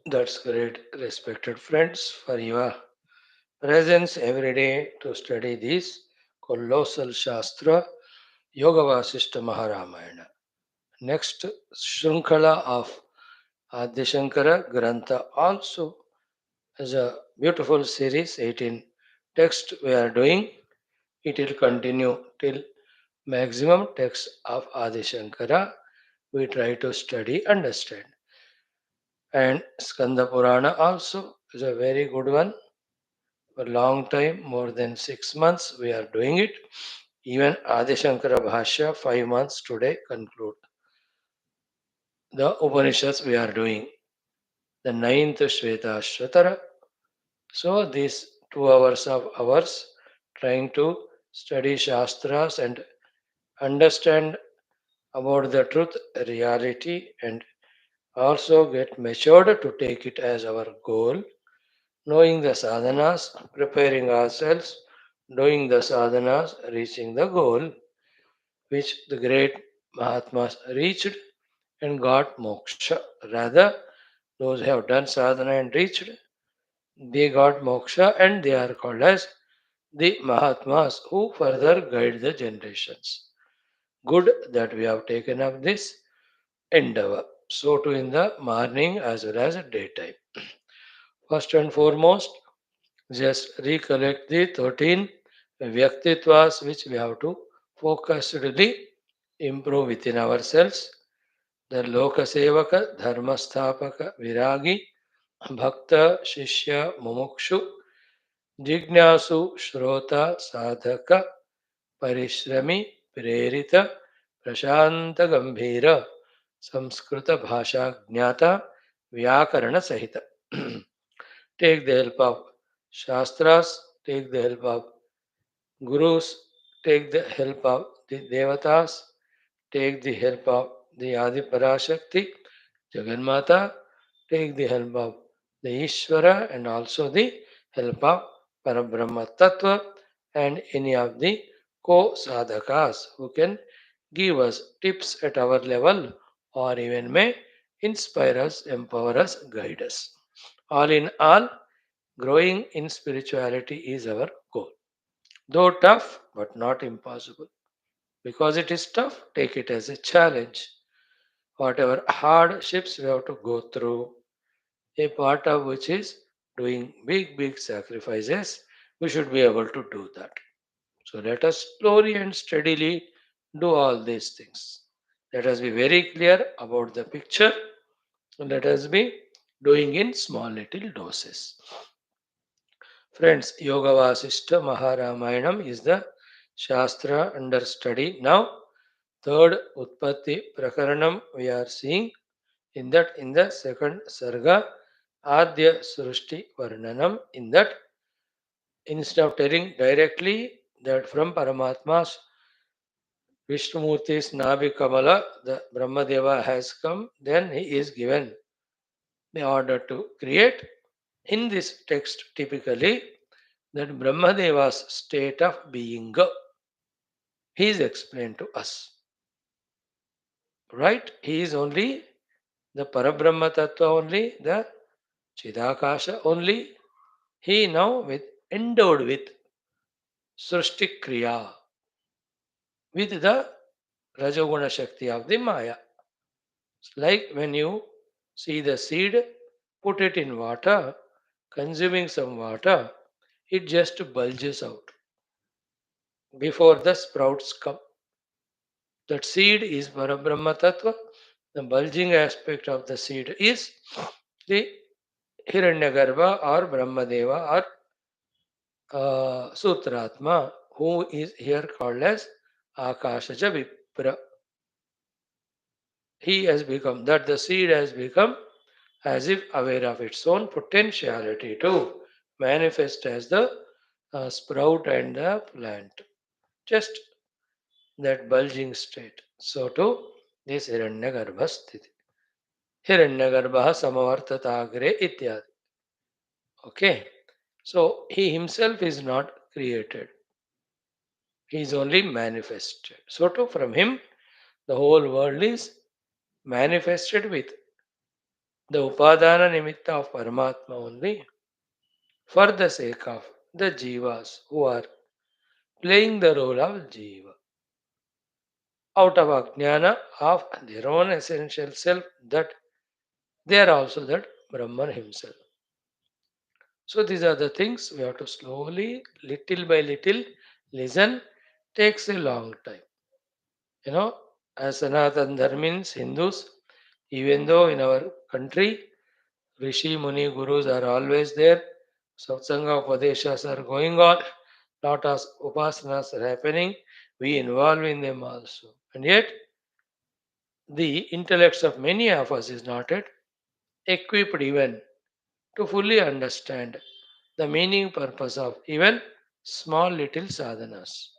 That's great, respected friends, for your presence every day to study this colossal Shastra, Yoga Vaashishtha Maharamayana. Next, Shrunkala of Adishankara Grantha also is a beautiful series, 18 text we are doing. It will continue till maximum text of Adishankara. We try to study, understand. And Skanda Purana also is a very good one. For a long time, more than 6 months, we are doing it. Even Adishankara Bhashya, 5 months today conclude. The Upanishads we are doing. The ninth Shveta Shvatara. So these 2 hours of ours trying to study Shastras and understand about the truth, reality, and also get matured to take it as our goal, knowing the sadhanas, preparing ourselves, doing the sadhanas, reaching the goal, which the great Mahatmas reached and got moksha. Rather, those who have done sadhana and reached, they got moksha and they are called as the Mahatmas who further guide the generations. Good that we have taken up this endeavor. So too in the morning as well as daytime. First and foremost, just recollect the 13 Vyaktitwas which we have to focusedly improve within ourselves. The Lokasevaka, Dharmasthapaka, Viragi, Bhakta, Shishya, Mumukshu, Jignasu, Shrota, Sadhaka, Parishrami, Prerita, Prashanta Gambhira, Samskrita Bhasha Jnata, Vyakarana Sahita. Take the help of Shastras, take the help of Gurus, take the help of the Devatas, take the help of the Adi Parashakti, Jagannatha, take the help of the Ishvara and also the help of Parabrahma Tattva and any of the co-sadhakas who can give us tips at our level or even may inspire us, empower us, guide us. All in all, growing in spirituality is our goal. Though tough, but not impossible. Because it is tough, take it as a challenge. Whatever hardships we have to go through, a part of which is doing big, big sacrifices, we should be able to do that. So let us slowly and steadily do all these things. Let us be very clear about the picture. Let us be doing in small little doses. Friends, Yoga Vasishtha Maharamayana is the Shastra under study now. Third Utpatthi Prakaranam we are seeing in that in the second Sarga ADYA SRUSHTHI VARNANAM in that instead of telling directly that from Paramatma's Vishnumurti's Nabi Kamala the Brahmadeva has come, then he is given the order to create. In this text typically that Brahmadeva's state of being he is explained to us. Right? He is only the Parabrahma Tattva only, the Chidakasha only. He now with endowed with Srushti Kriya, with the Rajoguna Shakti of the Maya. Like when you see the seed, put it in water, consuming some water, it just bulges out before the sprouts come. That seed is Parabrahma Tattva. The bulging aspect of the seed is the Hiranyagarbha or Brahmadeva or Sutratma, who is here called as Akashaja Vipra. He has become, that the seed has become as if aware of its own potentiality to manifest as the sprout and the plant. Just that bulging state. So too, this Hiranyagarbha sthiti. Hiranyagarbha samavartatagre ityadi. Okay. So he himself is not created. He is only manifested. So too, from him, the whole world is manifested with the upadana nimitta of Paramatma only for the sake of the jivas who are playing the role of jiva out of ajnana of their own essential self, that they are also that Brahman himself. So these are the things we have to slowly, little by little, listen. Takes a long time. You know, as Sanatan Dharmins, Hindus, even though in our country Rishi, Muni, Gurus are always there. Satsanga Upadeshas are going on. Lot of upasanas are happening. We involve in them also. And yet, the intellects of many of us is not yet equipped even to fully understand the meaning purpose of even small little sadhanas.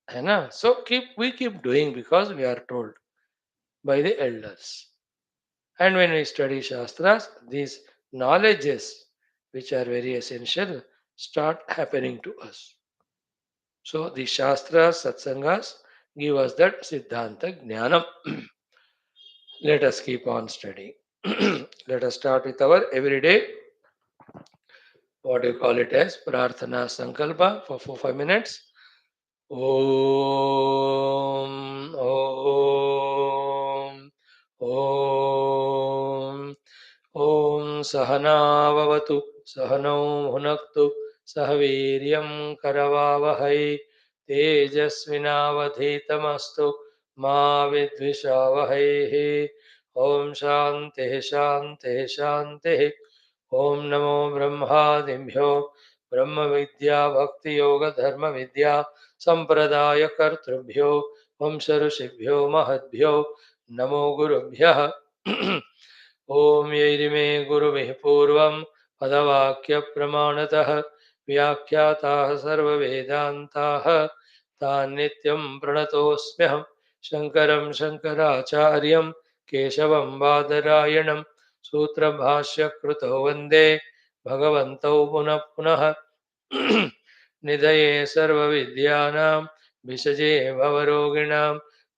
है ना? So we keep doing because we are told by the elders. And when we study Shastras, these knowledges, which are very essential, start happening to us. So the Shastras, Satsangas give us that Siddhanta Jnanam. Let us keep on studying. Let us start with our everyday, what you call it as Prarthana Sankalpa for 4-5 minutes. Om, Om, Om. ॐ सहनाववतु सहनौ भुनक्तु सह वीर्यं करवावहै तेजस्विनावधीतमस्तु मा विद्विषावहैः ॐ शान्तिः शान्तिः शान्तिः ॐ नमो ब्रह्मादिभ्यो ब्रह्मविद्या भक्तियोगधर्मविद्या सम्प्रदायकर्तृभ्यो वंशऋषिभ्यो महद्भ्यो नमो गुरुभ्यः ॐ यैरिमे गुरुभिः पूर्वं पदवाक्यप्रमाणतः व्याख्याताः सर्ववेदान्ताः तान् नित्यं प्रणतोऽस्म्यहं शङ्करं शङ्कराचार्यं केशवं बादरायणं सूत्रभाष्यकृतो वन्दे भगवन्तौ पुनः पुनः निधये सर्वविद्यानां विषजे भवरोगिणां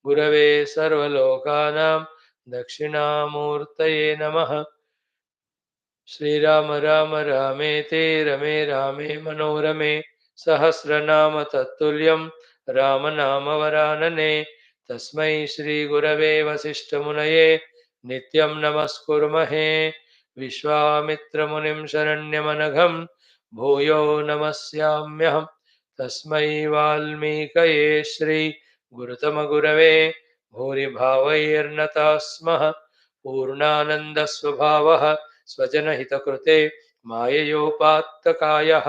गुरवे सर्वलोकानां दक्षिणामूर्तये नमः। श्रीराम राम रामेति रमे रामे मनोरमे सहस्रनाम तत्तुल्यं रामनामवरानने तस्मै श्रीगुरवे वसिष्ठमुनये नित्यं नमस्कुर्महे विश्वामित्रमुनिं शरण्यमनघं भूयो नमस्याम्यहं तस्मै वाल्मीकये श्रीगुरुतमगुरवे भूरिभावैर्नताः स्मः पूर्णानन्दस्वभावः स्वजनहितकृते माययोपात्तकायः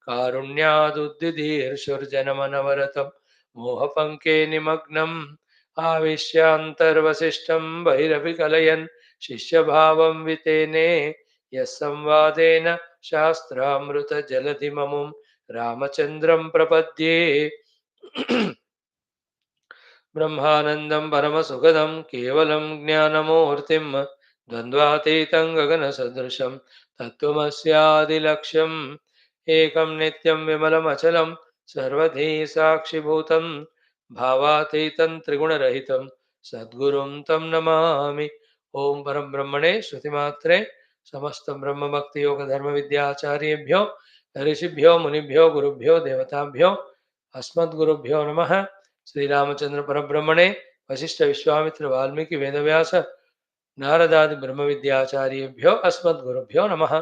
कारुण्यादुद्दिदीर्षुर्जनमनवरतं मोहपङ्के निमग्नम् आविश्यान्तर्वसिष्ठं बहिरपि कलयन् शिष्यभावं वितेने यः संवादेन शास्त्रामृतजलधिममुं रामचन्द्रं प्रपद्ये ब्रह्मानन्दं परमसुखदं केवलं ज्ञानमूर्तिं द्वन्द्वातीतं गगनसदृशं तत्त्वमस्यादिलक्ष्यम् एकं नित्यं विमलमचलं सर्वधी साक्षिभूतं भावातीतं त्रिगुणरहितं सद्गुरुं तं नमामि ॐ परब्रह्मणे श्रुतिमात्रे समस्त ब्रह्मभक्तियोगधर्मविद्याचार्येभ्यो ऋषिभ्यो मुनिभ्यो गुरुभ्यो देवताभ्यो अस्मद्गुरुभ्यो नमः श्री रामचंद्र परब्रह्मणे वशिष्ठ विश्वामित्र वाल्मीकि वेदव्यास नारदादि ब्रह्म विद्याचार्येभ्यो अस्मद्गुरुभ्यो नमः।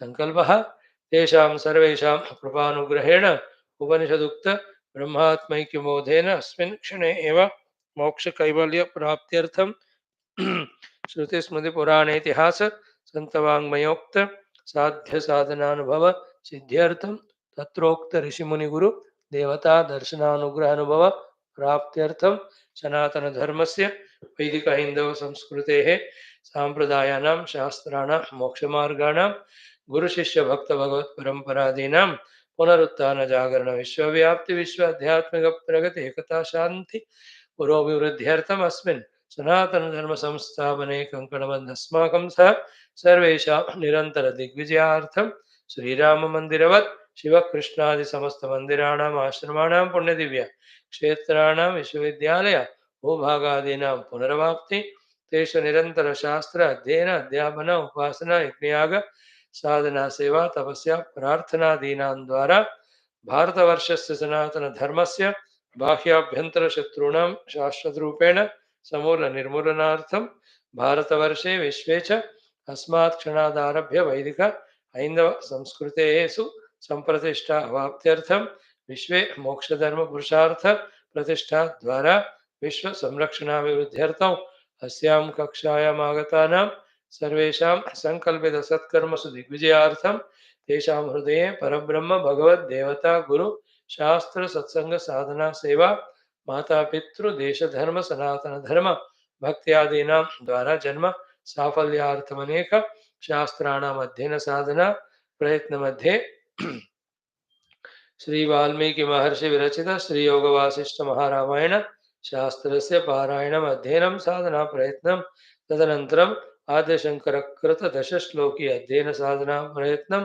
संकल्पः तेषां सर्वेषां कृपानुग्रहेण उपनिषदुक्त ब्रह्मात्मैक्यबोधेन अस्मिन् क्षणे एव मोक्षकैवल्यप्राप्त्यर्थं श्रुतिस्मृतिपुराणेतिहास संतवाङ्मयोक्त साध्य साधनानुभव सिद्ध्यर्थं तत्रोक्त ऋषिमुनिगुरु देवता दर्शनानुग्रह अनुभव प्राप्त्यर्थं सनातन धर्मस्य वैदिक हिंदव संस्कृतेः सांप्रदायानां शास्त्राणां मोक्षमार्गाणां गुरुशिष्य भक्त भगवत परंपरादीनां पुनरुत्थान जागरण विश्वव्याप्ति विश्व आध्यात्मिक प्रगति एकता शांति पुरोभिवृद्ध्यर्थम् अस्मिन् सनातन धर्म संस्थापने कंकणबद्ध अस्माकं सह सर्वेषां निरंतर दिग्विजयार्थं श्रीराम मंदिरवत् शिव कृष्णादि समस्त मंदिराणाम् आश्रमाणां पुण्यदिव्य क्षेत्राणां विश्वविद्यालय भूभागादीनां पुनर्वाप्ति तेषु निरंतर शास्त्र अध्ययन अध्यापन उपासना यज्ञयाग साधना सेवा तपस्या प्रार्थनादीनां द्वारा भारतवर्षस्य सनातन धर्मस्य बाह्याभ्यंतर शत्रूणां शाश्वतरूपेण समूल निर्मूलनार्थं भारतवर्षे विश्वे च अस्मात् क्षणादारभ्य वैदिक हैन्दव संस्कृतेषु संप्रतिष्ठा अवाप्त्यर्थं विश्वे मोक्षधर्म पुरुषार्थ प्रतिष्ठा द्वारा विश्व संरक्षणाभिवृद्ध्यर्थं अस्यां कक्षायाम् आगतानां सर्वेषां संकल्पित सत्कर्मसु दिग्विजयार्थं तेषां हृदये परब्रह्म भगवद् देवता गुरु शास्त्र सत्संग साधना सेवा माता पितृ देश धर्म सनातन धर्म भक्त्यादीनां द्वारा जन्म साफल्यार्थमनेक शास्त्राणाम् अध्ययन साधना प्रयत्न मध्ये श्री वाल्मीकि महर्षि विरचित श्री योग वासिष्ठ महारामायण शास्त्रस्य पारायणम् अध्ययनं साधना प्रयत्नं तदनन्तरम् आद्यशंकर कृत दशश्लोकी अध्ययन साधना प्रयत्नं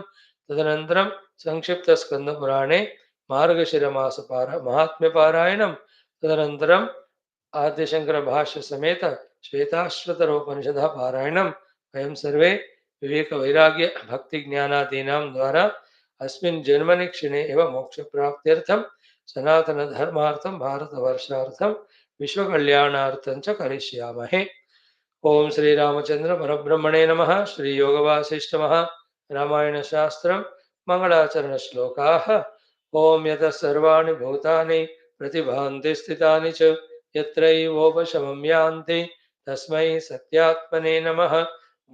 तदनन्तरं संक्षिप्त स्कंद पुराणे मार्गशिर मास महात्म्य पारायणं तदनन्तरम् आद्यशंकर भाष्य समेत श्वेताश्वतरोपनिषद पारायणं वयं सर्वे विवेक वैराग्य भक्ति ज्ञानादीनां द्वारा अस्मिन् जन्मनि क्षणे एव मोक्षप्राप्त्यर्थं सनातन धर्मार्थं भारतवर्षार्थं विश्वकल्याणार्थं च करिष्यामहे। ओम श्री रामचंद्र परब्रह्मणे नमः। श्री योग वासिष्ठ महा रामायण शास्त्रं मंगलाचरण श्लोकाः। ओम यतः सर्वाणि भूतानि प्रतिभान्ति स्थितानि च यत्रैवोपशमं यान्ति तस्मै सत्यात्मने नमः।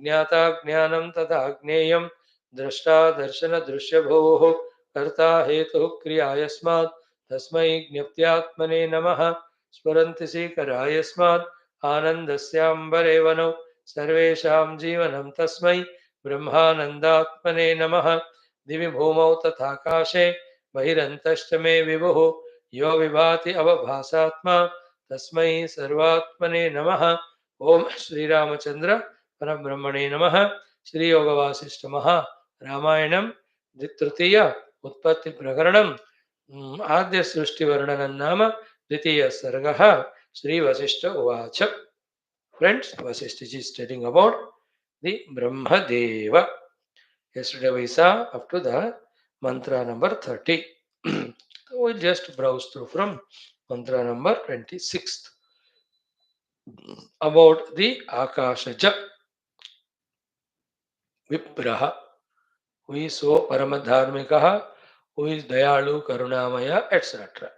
ज्ञाता ज्ञानं तथा ज्ञेयं द्रष्टा दर्शन दृश्यभूः कर्ता हेतुः क्रिया यस्मात् तस्मै ज्ञप्त्यात्मने नमः। स्फुरन्ति सीकरा यस्मात् आनन्दस्याम्बरे वनौ सर्वेषां जीवनं तस्मै ब्रह्मानन्दात्मने नमः। दिवि भूमौ तथाकाशे बहिरन्तश्च मे विभुः यो विभाति अवभासात्मा तस्मै सर्वात्मने नमः। ओम श्री रामचंद्र परब्रह्मणे नमः। श्री योग वासिष्ठ महा रामायणं तृतीय उत्पत्ति प्रकरणं आद्य सृष्टि वर्णनं नाम द्वितीय सर्गः। श्री वशिष्ठ उवाच। Friends, Vasishtha is stating about the Brahmadeva. Yesterday we saw up to the mantra number 30. We'll just browse through from mantra number 26 about the Akashaja Vipraha, who is so Paramadharmikaha, who is Dayalu, Karunamaya, etc.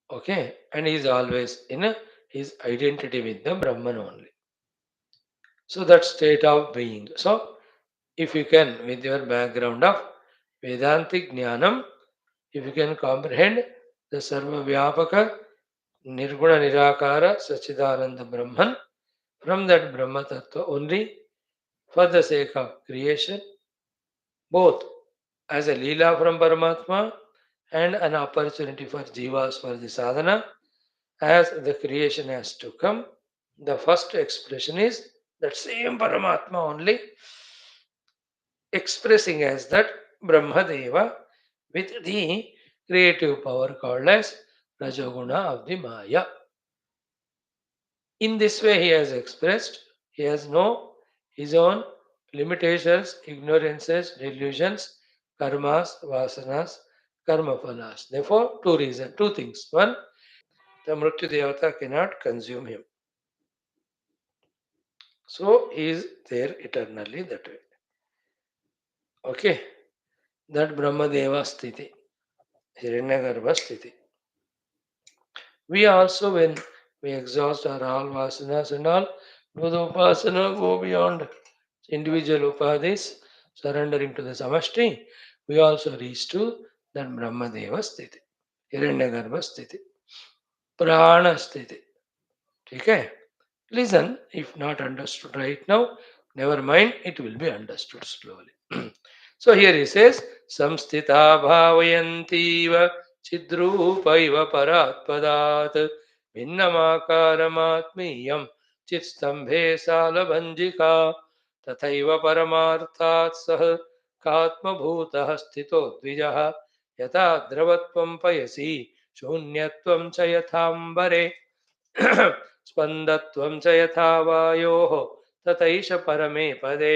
Okay, and he is always in his identity with the Brahman only. So that state of being. So if you can, with your background of Vedantic Jnanam, if you can comprehend the Sarva Vyapaka Nirguna Nirakara Sachidananda Brahman, from that Brahma Tattva only, for the sake of creation, both as a Leela from Paramatma and an opportunity for Jivas for the sadhana, as the creation has to come, the first expression is that same Paramatma only expressing as that Brahmadeva with the creative power called as Rajoguna of the Maya. In this way he has expressed, he has no his own limitations, ignorances, delusions, karmas, vasanas, karma phalas. Therefore, two things. One, the Mrityu Devata cannot consume him. So he is there eternally that way. Okay, that Brahma Deva Sthiti, Hiranyagarbha Sthiti. We also, when we exhaust our all vasanas and all, do the upasana, go beyond individual upadhis, surrendering to the samashti, we also reach to that Brahma Deva Sthiti, Hiranyagarbha Sthiti, Prana Sthiti. Okay? Listen, if not understood right now, never mind, it will be understood slowly. So here he says, Samstita bhavayantiva chidrupaiva paratpadat vinnamakaaramatmiyam chitstambhe salabhanjika tathaiva paramarthat sah katmabhutah sthito dvijaha yata dravatvam payasi shunyatvam cha yathambare स्पन्दत्वं च यथा वायोः तथैष परमे पदे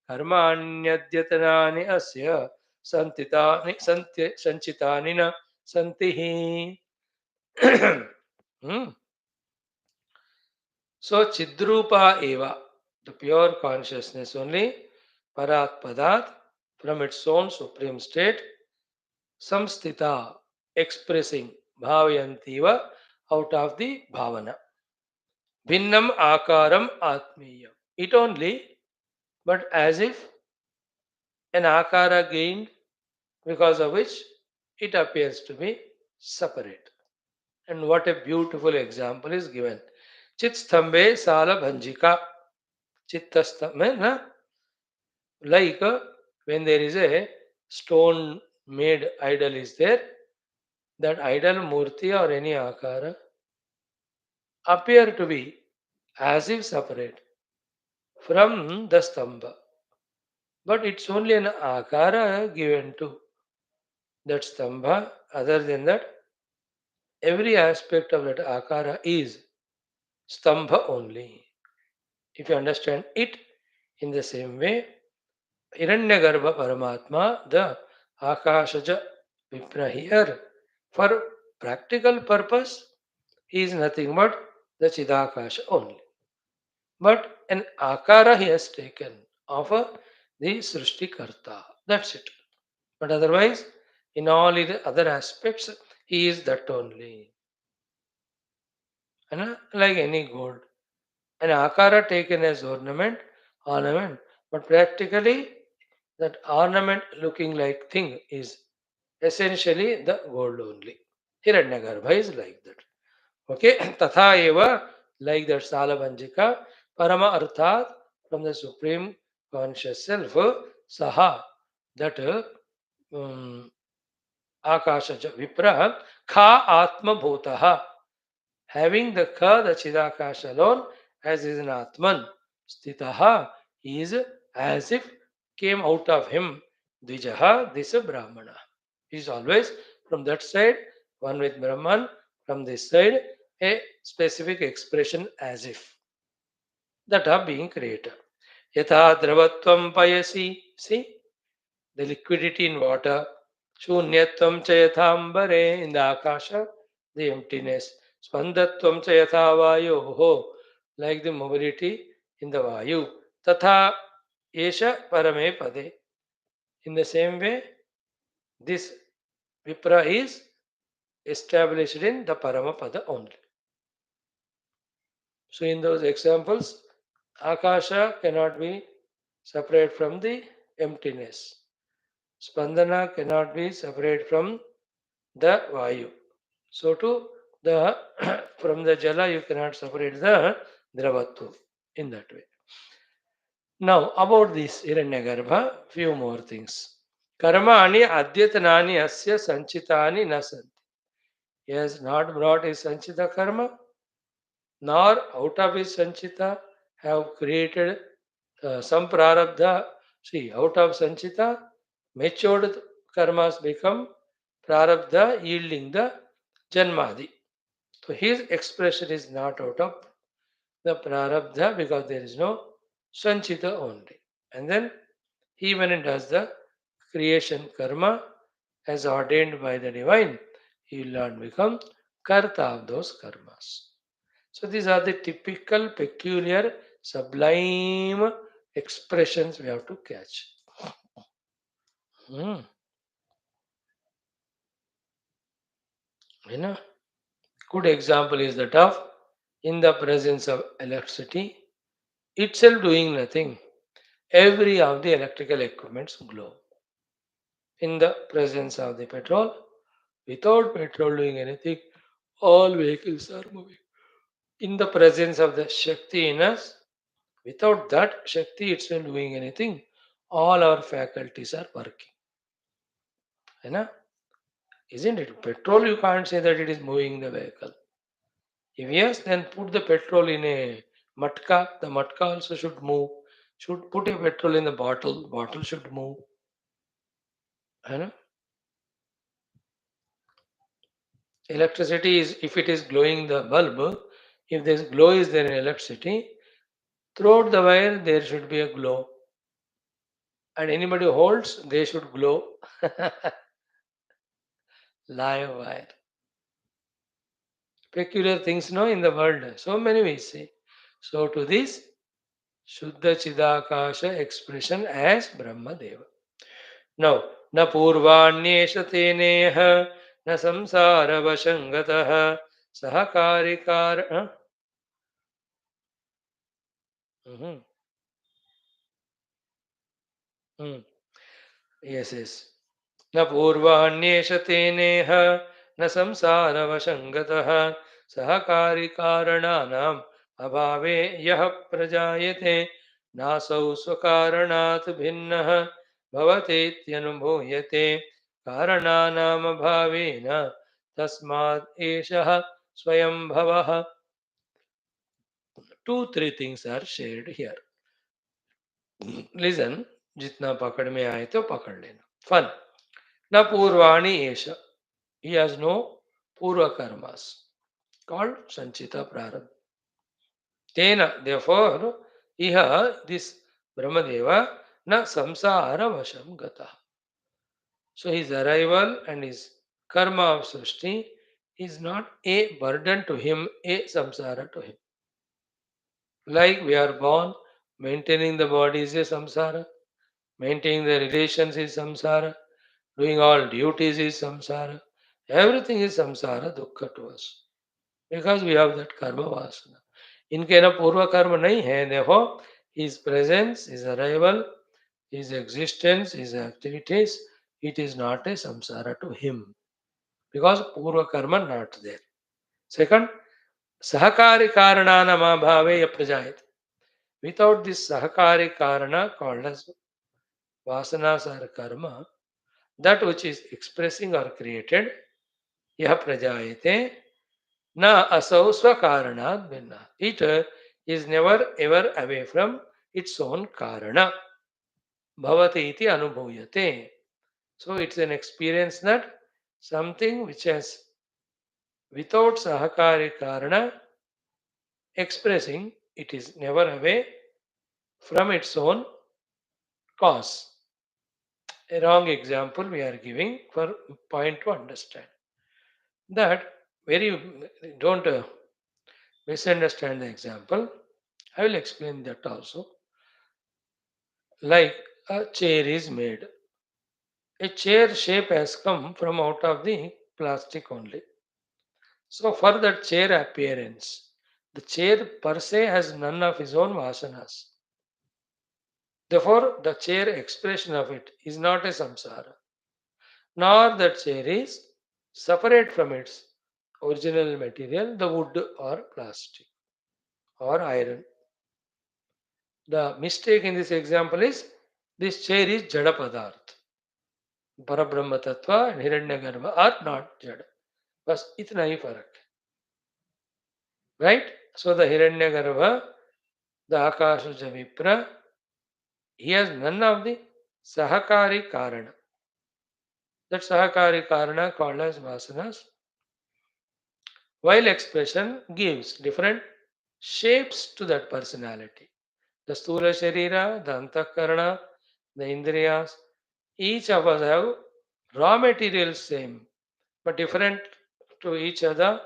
कर्माण्यद्यतनानि अस्य सन्तितानि सञ्चितानि न सन्ति हि So Chidrupa Eva, the pure consciousness only, Parat Padat, from its own supreme state, Samstita, expressing Bhavayantiva out of the Bhavana. Bhinnam Akaram Atmiyam. It only, but as if an Akara gained, because of which it appears to be separate. And what a beautiful example is given. Chitsthambe Sala Bhanjika. Chittasthambhe, like when there is a stone made idol is there, that idol murti or any akara appear to be as if separate from the stamba. But it's only an akara given to that stamba. Other than that, every aspect of that akara is stamba only. If you understand it in the same way, Hiranyagarbha Paramatma, the Akashaja Vipra here, for practical purpose, he is nothing but the Chidakasha only. But an Akara he has taken of the Srushti Karta. That's it. But otherwise, in all the other aspects, he is that only. And like any gold. An akara taken as ornament, but practically that ornament looking like thing is essentially the gold only. Hiranyagarbha is like that. Okay, Tatha eva, like that Salavanjika, Parama Arthat, from the Supreme Conscious Self, Saha, that Akashaja Vipra, Kha Atma Bhutaha, having the Ka, the Chidakash alone, as is an Atman, Stitaha, he is as if came out of him, Dvijaha, this Brahmana. He is always from that side, one with Brahman, from this side, a specific expression as if. That are being created. Yatha Dravatvam Payasi, see, the liquidity in water, Shunyatvam Chayathambare, in the Akasha, the emptiness. Spandatvam Chayatha Vayu, like the mobility in the Vayu. Tatha Esha Parame Pade. In the same way, this Vipra is established in the Paramapada only. So, in those examples, Akasha cannot be separate from the emptiness. Spandana cannot be separate from the Vayu. So too, the from the Jala you cannot separate the Dravatva in that way. Now about this Hiranyagarbha, few more things. Karmani adyatanani asya sanchitani nasanti. He has not brought his sanchita karma, nor out of his sanchita have created some prarabdha. See, out of sanchita, matured karmas become prarabdha yielding the janmadi. So his expression is not out of the prarabdha because there is no sanchita only. And then he when it does the creation karma as ordained by the divine, he will not become karta of those karmas. So these are the typical, peculiar, sublime expressions we have to catch. Hmm. You know, good example is that of in the presence of electricity, itself doing nothing. Every of the electrical equipments glow. In the presence of the petrol, without petrol doing anything, all vehicles are moving. In the presence of the Shakti in us, without that Shakti itself doing anything, all our faculties are working. You know? Isn't it? Petrol, you can't say that it is moving the vehicle. If yes, then put the petrol in a matka. The matka also should move. Should put a petrol in the bottle. Bottle should move. You know? Electricity is, if it is glowing the bulb, if this glow is there in electricity, throughout the wire there should be a glow. And anybody who holds, they should glow. Live wire. Peculiar things no in the world. So many we see. So to this Shuddha Chidakasha expression as Brahma Deva. Now, na purvanyesha teneha na samsara vashangataha sahakarikara. Mhm, mm. Yes, yes. न पूर्वाण्येषतेनेह न संसारवशङ्गतः सहकारिकारणानाम् अभावे यः प्रजायते नासौ स्वकारणात् भिन्नः भवतीत्यनुभूयते कारणानामभावेन तस्मात् एषः स्वयंभवः. Two, three things are shared here. Listen, जितना पकड़ में आए तो पकड़ लेना. Fun. न पूर्वाणि एष. He has no purva karmas called Sanchita Prarabdha. Tena, therefore, iha, this Brahmadeva, na samsara vasham gata. So his arrival and his karma of Srishti is not a burden to him, a samsara to him. Like we are born, maintaining the body is a samsara, maintaining the relations is samsara, doing all duties is samsara. Everything is samsara, dukkha to us. Because we have that karma vasana. इनके ना पूर्व कर्म नहीं है. देखो, his presence, his arrival, his existence, his activities, it is not a samsara to him because purva karma not there. Second, sahakari karananam abhave yaprajayat. Without this sahakari karana called as vasanas or karma, that which is expressing or created, yah prajayate, na asau swakaranat vinna. It is never ever away from its own karana. Bhavati iti anubhuyate. So it's an experience that something which has without sahakari karana expressing, it is never away from its own cause. A wrong example we are giving for point to understand. That very don't misunderstand the example. I will explain that also. Like a chair is made. A chair shape has come from out of the plastic only. So for that chair appearance, the chair per se has none of his own vasanas. Therefore, the chair expression of it is not a samsara, nor that chair is separate from its original material, the wood or plastic or iron. The mistake in this example is this chair is jada padarth. Parabrahma tattva and hiranyagarbha are not jada. बस इतना ही फर्क है. Right? So the hiranyagarbha, the akasha vipra, he has none of the sahakari karana. That sahakari karana called as vasanas. While expression gives different shapes to that personality. The sthula sharira, the antakarana, the indriyas, each of us have raw materials same, but different to each other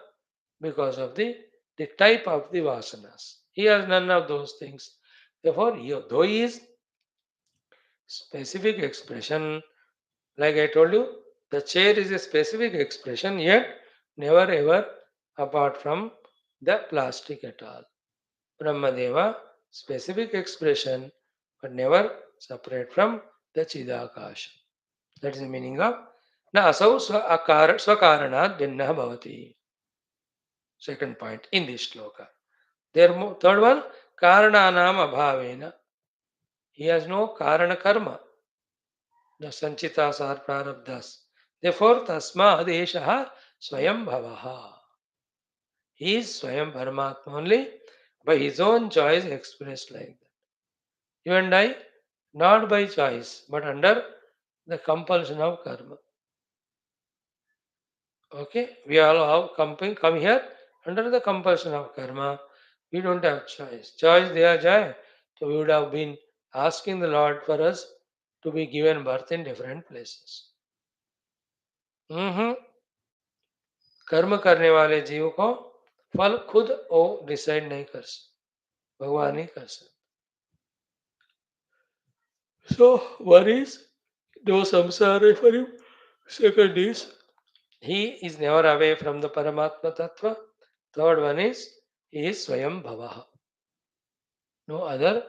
because of the type of the vasanas. He has none of those things. Therefore, though he is specific expression, like I told you, the chair is a specific expression, yet never ever apart from the plastic at all. Brahmadeva, specific expression, but never separate from the Chidakasha. That is the meaning of na asau swakaranat vinna bhavati. Second point in this shloka. Third one, karananam abhavena. He has no karana karma. The sanchitas are prarabdhas. Therefore, tasmad eshaha swayam bhavaha. He is swayam paramatma only by his own choice expressed like that. You and I, not by choice, but under the compulsion of karma. Okay, we all have come here under the compulsion of karma. We don't have choice. Choice there, jai. So we would have been asking the Lord for us to be given birth in different places. हम्म कर्म करने वाले जीव को फल खुद वो decide नहीं कर सकते, भगवान ही कर सकते. So one is no samsara for him. Second is he is never away from the Paramatma Tattva. Third one is he is Swayam Bhavaha. No other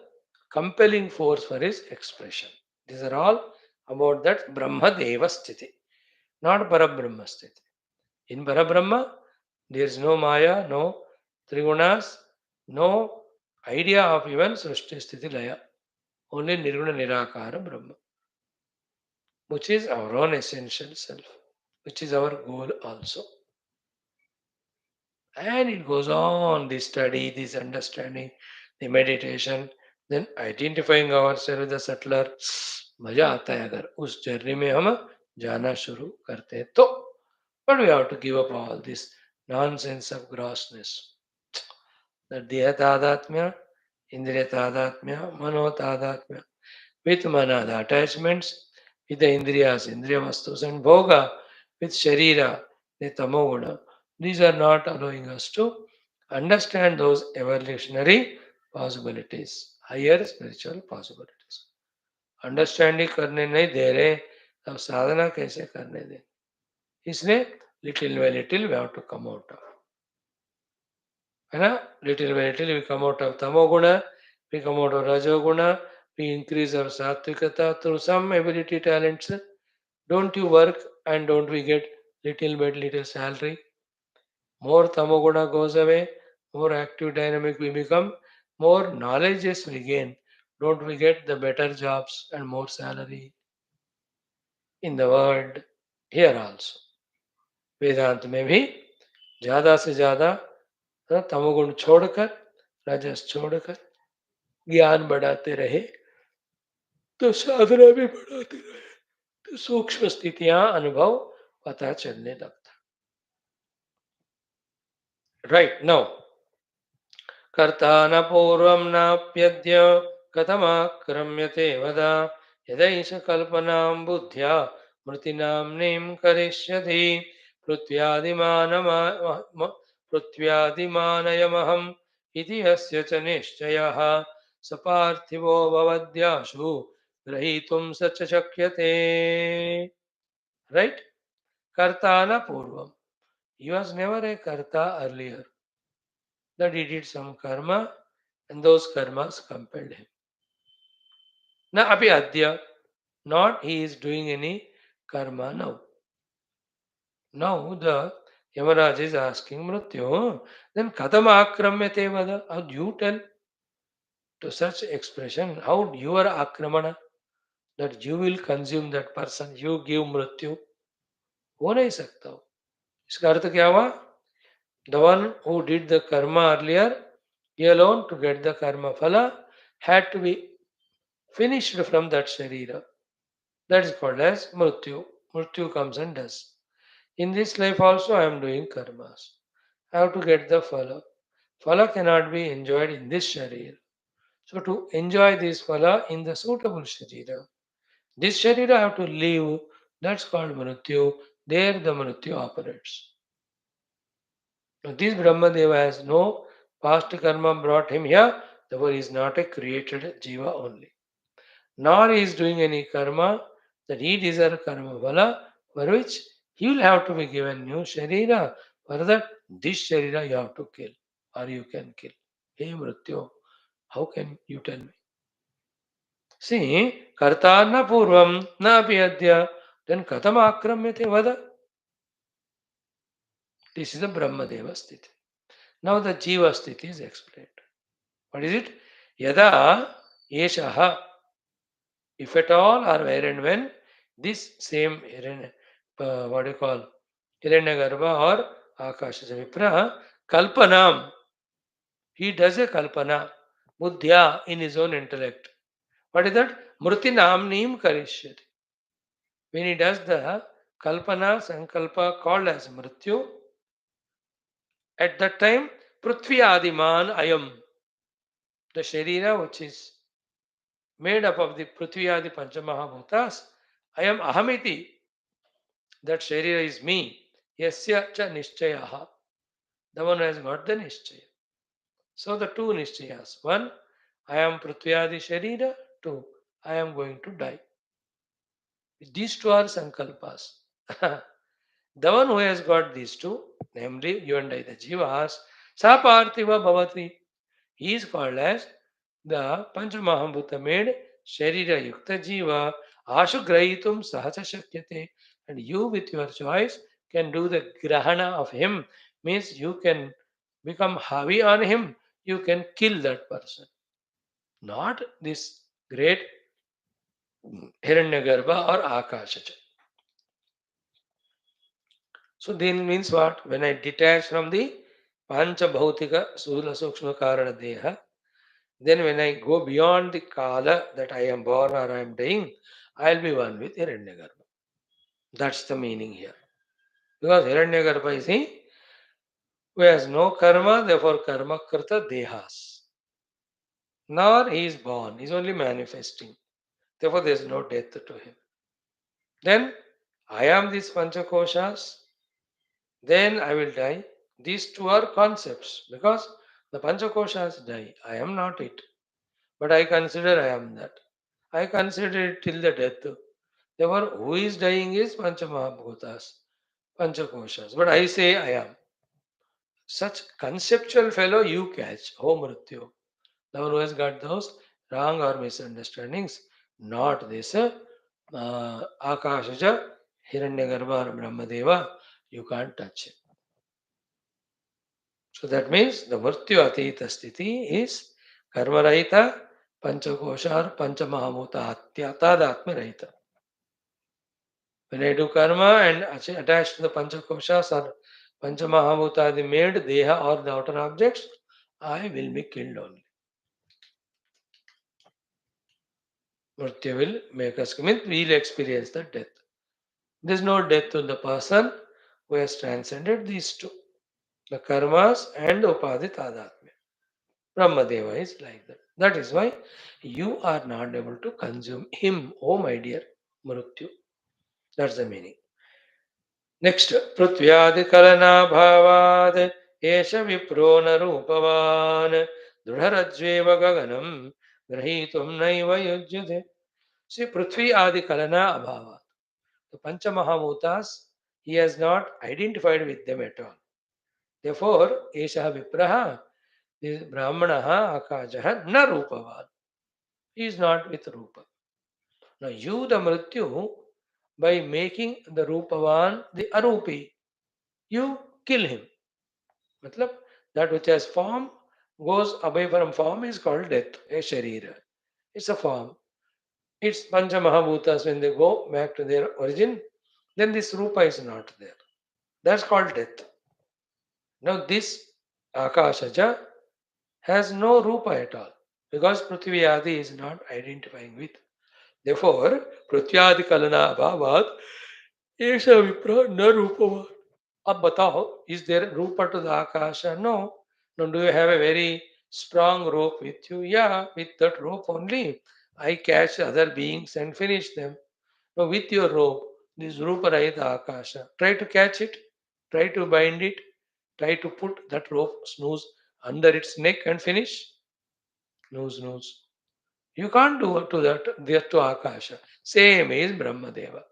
compelling force for his expression. These are all about that Brahma Deva Sthiti, not Parabrahma Sthiti. In Parabrahma, there is no Maya, no Trigunas, no idea of even Srushti Sthiti Laya. Only Nirguna Nirakara Brahma, which is our own essential self, which is our goal also. And it goes on, the study, this understanding, the meditation, then identifying ourselves with the subtler. मजा आता है अगर उस journey में हम जाना शुरू करते हैं तो. But we have to give up all this nonsense of grossness. That deha tadatmya, indriya tadatmya, mano tadatmya. With mana, the attachments, with the indriyas, indriya vastus, and bhoga, with sharira, the tamoguna. These are not allowing us to understand those evolutionary possibilities, higher spiritual possibilities. Understanding करने नहीं दे रहे, अब साधना कैसे करने दें. इसलिए little by little we have to come out of, है ना. Little by little we come out of तमोगुण, वी कम आउट ऑफ रजोगुण, वी इंक्रीज अवर सात्विकता through some ability talents. Don't you work and don't we get little bit little salary? More tamoguna goes away, more active dynamic we become, more knowledges we gain. Don't we get the better jobs and more salary in the world? Here also वेदांत में भी ज्यादा से ज्यादा तमोगुण छोड़कर, रजस छोड़कर ज्ञान बढ़ाते रहे तो साधना भी बढ़ाते रहे तो सूक्ष्म स्थितियां अनुभव पता चलने लगता. राइट नाउ कर्ता न पूर्वं नाप्यद्य कथमाक्रम्यते वदा यदैष कल्पनां बुद्ध्या मृतिनाम्नीं करिष्यति पृथ्व्यादिमानयमहम् इति यस्य च निश्चयः स पार्थिवो भवद्याशु ग्रहीतुं स च शक्यते. राइट. कर्ता न पूर्वम, he was never a karta earlier, that he did some karma and those karmas compelled him. Na api adya, not he is doing any karma now. Now the Yamaraj is asking Mrityu, then katam akramyate vada? How do you tell to such expression? How your akramana, that you will consume that person, you give mrityu? हो नहीं सकता हो. इसका अर्थ क्या हुआ? The one who did the karma earlier, he alone to get the karma phala had to be finished from that sharira. That is called as mrityu. Mrityu comes and does. In this life also I am doing karmas. I have to get the phala. Phala cannot be enjoyed in this sharira. So to enjoy this phala in the suitable sharira, this sharira I have to leave. That's called mrityu. There the mrityu operates. Now, this Brahmadeva has no past karma brought him here, therefore he is not a created jiva only. Nor he is doing any karma that he deserves karma phala, for which he will have to be given new sharira. For that, this sharira you have to kill, or you can kill. Hey Mrityu, how can you tell me? See, karta na purvam na api adya, then katam akramyate vada. This is the Brahmadeva sthiti. Now the Jiva sthiti is explained. What is it? Yada yeshaha, if at all or where and when this same what do you call Hiranyagarbha or Akasha Vipra kalpanam, he does a kalpana buddhya in his own intellect. What is that? Murti namnim karishyati. When he does the kalpana sankalpa called as mrityu, at that time prithvi adiman ayam, the sharira which is made up of the prithvi adi panchamahabhutas, ayam ahamiti, that sharira is me, yasya cha nishchayaha, the one who has got the nishchaya. So the two nishchayas, one, I am prithvi adi sharira, two, I am going to die. These two are sankalpas. The one who has got these two, namely you and I, the jivas, sa parthiva bhavati, he is called as the Panchamahabhuta made Sharira Yukta Jiva Ashu Grahitum Sahaja Shakyate. And you with your choice can do the Grahana of him, means you can become Havi on him, you can kill that person. Not this great Hiranyagarbha or Akashaja. So then means what? When I detach from the Pancha Bhautika Sula Sukshma Karana Deha, then when I go beyond the Kala that I am born or I am dying, I'll be one with Hiranyagarbha. That's the meaning here. Because Hiranyagarbha is he who has no karma, therefore karma karta dehas. Nor he is born, he is only manifesting. Therefore there is no death to him. Then I am these Panchakoshas, then I will die. These two are concepts because the Panchakoshas die. I am not it. But I consider I am that. I consider it till the death. Therefore, who is dying is Panchamahabhutas, Panchakoshas. But I say I am. Such conceptual fellow you catch, oh Mrityu. The one who has got those wrong or misunderstandings, not this Akashaja, Hiranyagarbha or Brahmadeva, you can't touch it. So that means the Mrityu Atita Sthiti is Karma Rahita, Panchakosha or Panchamahabhuta Atya Tadatma Rahita. When I do karma and attached to the Panchakoshas or Panchamahabhuta, the made Deha or the outer objects, I will be killed only. Mrityu will make us come in, we will experience the death. There is no death to the person who has transcended these two, the karmas and the upadhi tadatmya. Brahmadeva is like that. That is why you are not able to consume him, oh my dear Mrityu. That's the meaning. Next, पृथ्व्यादिकलनाभावाद् एष विप्रो न रूपवान् दृढरज्ज्वेव गगनं गृहीतुं नैव युज्यते. See, Prithvi Adi Kalana Abhavat. The Panchamahabhutas, he has not identified with them at all. Therefore, Esha Vipraha, this Brahmanaha Akajaha na Rupavan. He is not with Rupa. Now, you, the Mrityu, by making the Rupavan the Arupi, you kill him. Matlab, that which has form goes away from form is called death, a sharira. It's a form. It's Pancha Mahabhutas when they go back to their origin, then this Rupa is not there. That's called death. Now this Akashaja has no Rupa at all because Prithvi Adi is not identifying with. Therefore, Prithvi Adi Kalana Abhavat Esha Vipra na Rupava. अब बताओ, is there रूpa to the akasha? No. No, do you have a very strong rope with you? Yeah, with that rope only I catch other beings and finish them. No, with your rope, this rupa rahita akasha. Try to catch it, try to bind it. Try to put that rope snooze under its neck and finish. Snooze. You can't do to that to Akasha. Same is Brahmadeva.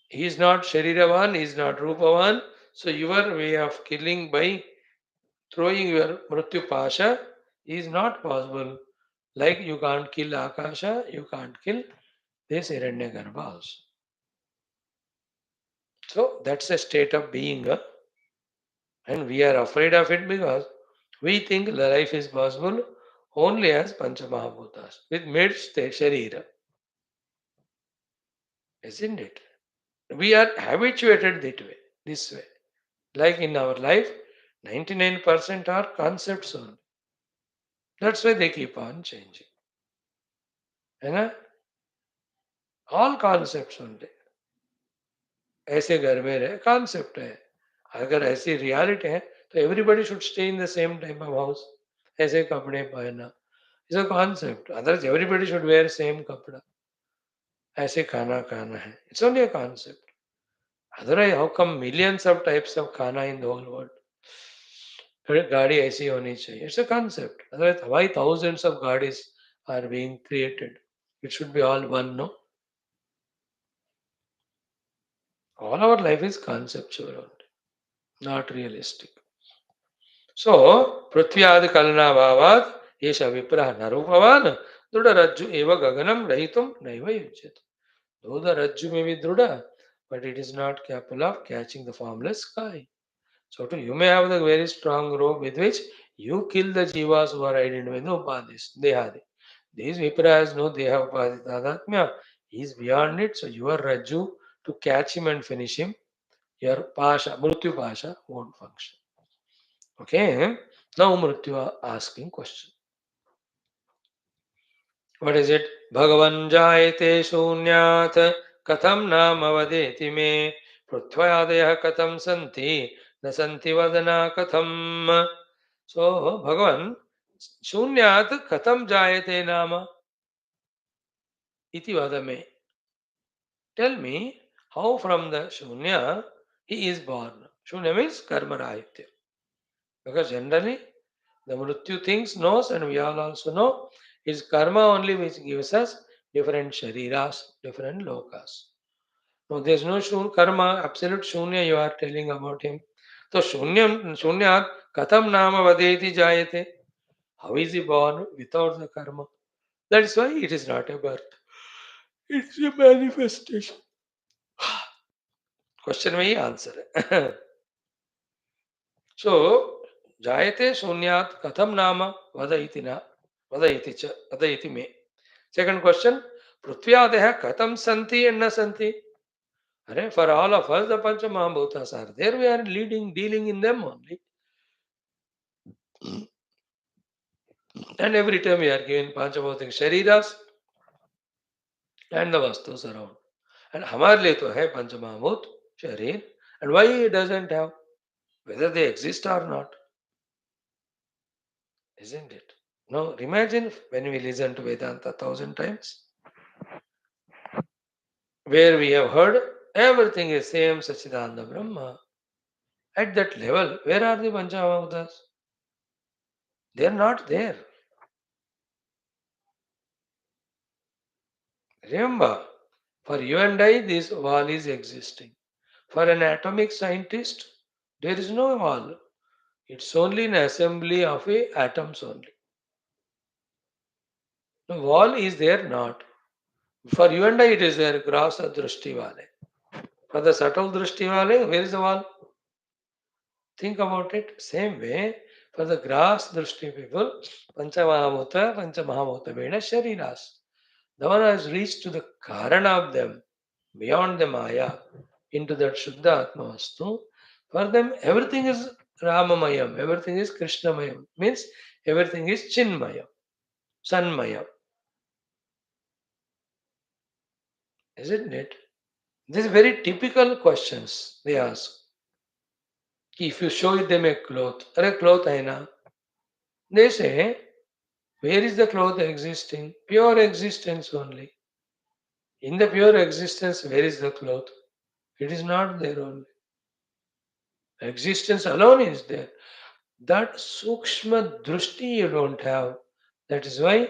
He is not Shariravan, he is not Rupavan. So your way of killing by throwing your Mrityu Pasha is not possible. Like you can't kill Akasha, you can't kill this Hiranyagarbha also. So that's a state of being. And we are afraid of it because we think life is possible only as Panchamahabhutas with mid-state Sharira. Isn't it? We are habituated this way. Like in our life, 99% are concepts only. That's why they keep on changing. है ना? All concepts only. ऐसे घर में रहे concept है अगर ऐसी reality है तो everybody should stay in the same type of house ऐसे कपड़े पहनना is a concept otherwise everybody should wear same कपड़ा ऐसे खाना खाना है it's only a concept otherwise how come millions of types of खाना इन द होल वर्ल्ड गाड़ी ऐसी होनी चाहिए it's a concept otherwise why thousands of गाड़ीज are being created it should be all one no all our life is conceptual only, not realistic. So, पृथ्व्यादि कलनाभावात् एष विप्रः न रूपवान् दृढ़रज्जु एव Gangnam रहितुम नैव युज्यते. Though the rajju may be druda, but it is not capable of catching the formless sky. So, too, you may have the very strong rope with which you kill the jivas who are identified with no upadhis, dehadi. These vipra has no deha upadhi tadatmya. He is beyond it, so your rajju to catch him and finish him, your pasha, mrityu pasha won't function. Okay, now Mrityu asking question. What is it? Bhagavan jayate shunyat katham nam avadeti me prithvayadaya katham santi na santi vadana katham. So Bhagavan shunyat katham jayate nama iti vadame. Tell me how from the shunya he is born. Shunya means karma rahitya. Because generally the Mrityu things knows and we all also know is karma only which gives us different shariras, different lokas. No, there is no karma, absolute shunya you are telling about him. So shunyat katham nama vadeti jayate. How is he born without the karma? That's why it is not a birth. It's a manifestation. Question में ही answer है. So jayate shunyat katham nama vadayiti na vadayiti me. Second question, Prithvyadeh katham santi and na santi? For all of us, the Pancha Mahabhutas are there. We are dealing in them only. And every time we are given Panchabhutik Shariras and the Vastus around. And हमारे लिए तो है Pancha Mahabhut Sharir. And why it doesn't have? Whether they exist or not. Isn't it? Now imagine when we listen to Vedanta 1,000 times, where we have heard everything is same Sachidananda Brahma. At that level, where are the Panchamahabhutas? They are not there. Remember, for you and I, this wall is existing. For an atomic scientist, there is no wall. It's only an assembly of atoms only. The wall is there not. For you and I, it is there. Grasa drushti vale. For the subtle drushti vale, where is the wall? Think about it. Same way, for the grass drushti people, Panchamahabhuta Veda Shariras. The one has reached to the Karana of them, beyond the Maya, into that Shuddha Atmavastu. For them, everything is Ramamayam, everything is Krishnamayam. Means everything is Chinmayam, Sanmayam. Isn't it? These very typical questions they ask. If you show them a cloth, a cloth hai na? They say, where is the cloth existing? Pure existence only. In the pure existence, where is the cloth? It is not there only. Existence alone is there. That sukshma drushti you don't have. That is why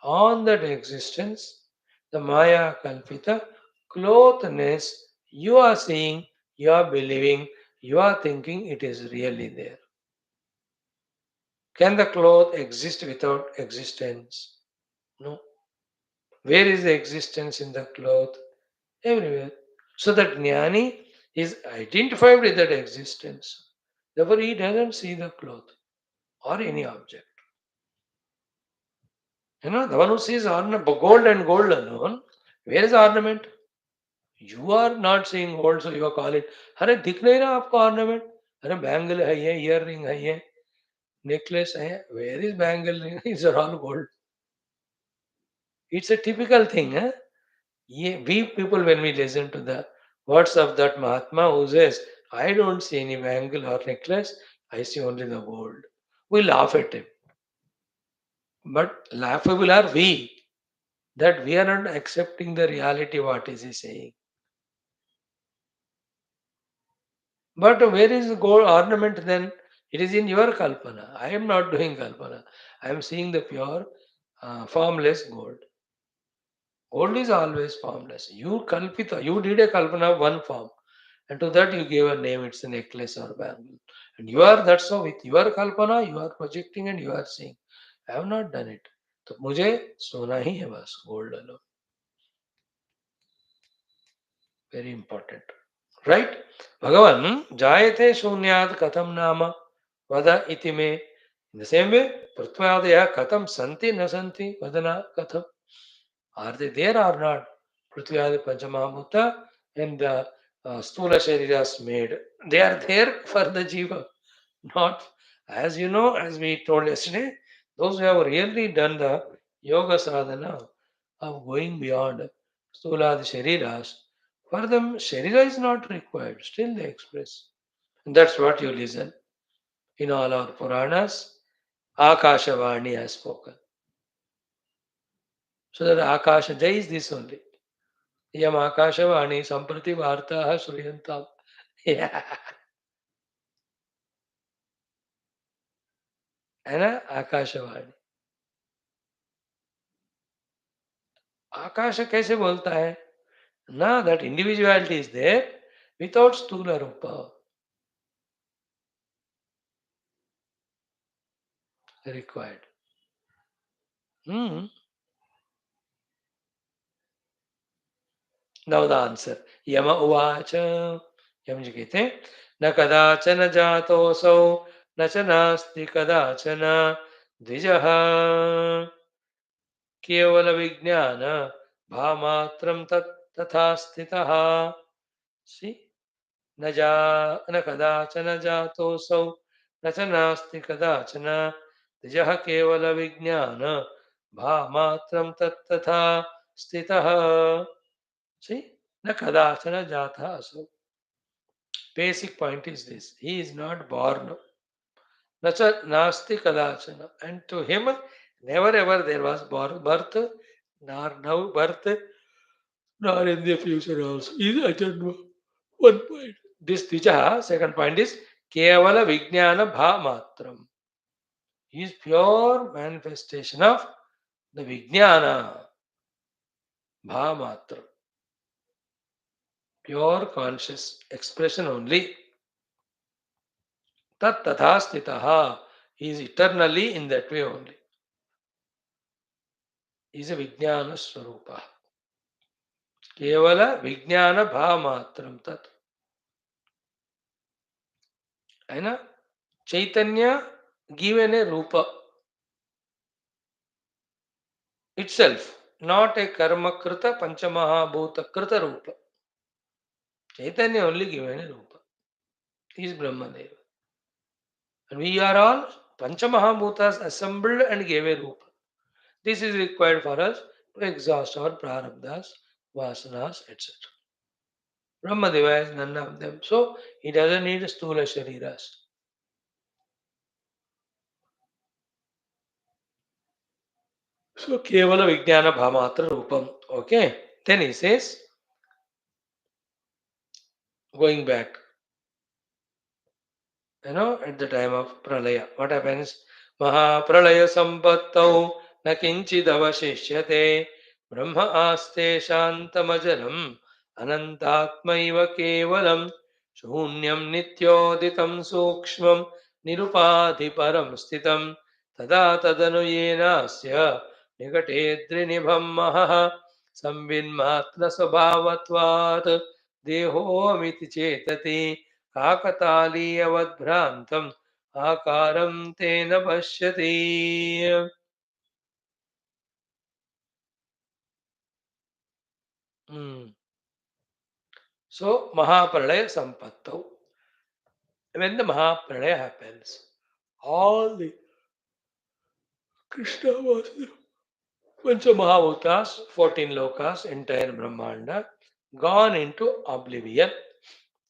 on that existence, the Maya Kalpita, clothness, you are seeing, you are believing, you are thinking it is really there. Can the cloth exist without existence? No. Where is the existence in the cloth? Everywhere. So that jnani is identified with that existence. Therefore, he doesn't see the cloth or any object. The one who sees gold and gold alone, where is ornament? You are not seeing gold, so you are calling. अरे दिख नहीं रहा आपको ornament? अरे bangle है ये, earring है ये, necklace है. Where is bangle ring? These are all gold. It's a typical thing. We people, when we listen to the words of that Mahatma who says, I don't see any bangle or necklace, I see only the gold. We laugh at him. But laughable are we, that we are not accepting the reality what is he saying. But where is the gold ornament then? It is in your kalpana. I am not doing kalpana. I am seeing the pure, formless gold. Gold is always formless. You did a kalpana of one form. And to that you gave a name, it's a necklace or bangle. And you are, that's so with your kalpana, you are projecting and you are seeing. I have not done it. तो मुझे सोना ही है बस gold alone. Very important. Right? Bhagavan, jayate shunyat katham nama vada iti me. In the same way, prithvyadaya katham santi na santi vadana katham. Are they there or not? Prithvyadi Panchamahamutta and the Stula Shariras made. They are there for the Jiva, not as you know, as we told yesterday, those who have really done the yoga sadhana of going beyond Stula Shariras, for them Sharira is not required, still they express. And that's what you listen in all our Puranas. Akashavani has spoken. So that Akasha is this only. Yam Akashavani Samprati Vartaha Shriyantam. Yeah. है ना आकाशवाणी. आकाश कैसे बोलता है ना. That individuality is there without स्थूल रूप required. Now the answer. Yama उवाच. यम जी कहते हैं न कदाचन जातोऽसौ न च नास्ति कदाचन द्विजः केवल विज्ञान भामात्रं तत् तथा स्थितः. See? न कदाचन जातोऽसौ न च नास्ति कदाचन द्विजः केवल विज्ञान भामात्रं तत्तथा स्थितः. See? न कदाचन जातः असौ. Basic point is this: he is not born. न च नास्ति कदाचन, and to him never ever there was birth, nor now birth, nor in the future also. Is Ajanma. One point. This Dvijaha, second point is Kevala Vijnana Bhamatram. He is pure manifestation of the Vijnana Bhamatram. Pure conscious expression only. Tat Tatha Stitaha. He is eternally in that way only. He is a Vijnana Swarupa. Kevala Vijnana Bhamatram Tat. है ना. Chaitanya given a rupa itself, not a karma krita panchamahabhuta krita rupa. Chaitanya only given a rupa. He is Brahmadeva. And we are all panchamahabhutas assembled and gave a rupa. This is required for us to exhaust our prarabdhas, vasanas, etc. Brahmadeva is none of them. So he doesn't need stula shariras. So kevala vijnana bhamatra rupam. Okay. Then he says, going back. At the time of pralaya, what happens? Maha pralaya sampattau na kinchid avashishyate brahma aste shantamajram anantatmaiva kevalam shunyam nityoditam sukshmam nirupadhi param sthitam tada tadanu yenasya nigatedrinibham maha संविन्मात्र स्वभावत्वात् देहोमिति चेतति काकतालीयवद्भ्रान्तम् आकारं तेन पश्यति. So, Mahapralaya Sampattu. When the Mahapralaya happens, all the Krishna was Pancha Mahabhutas, 14 lokas, entire Brahmanda, gone into oblivion.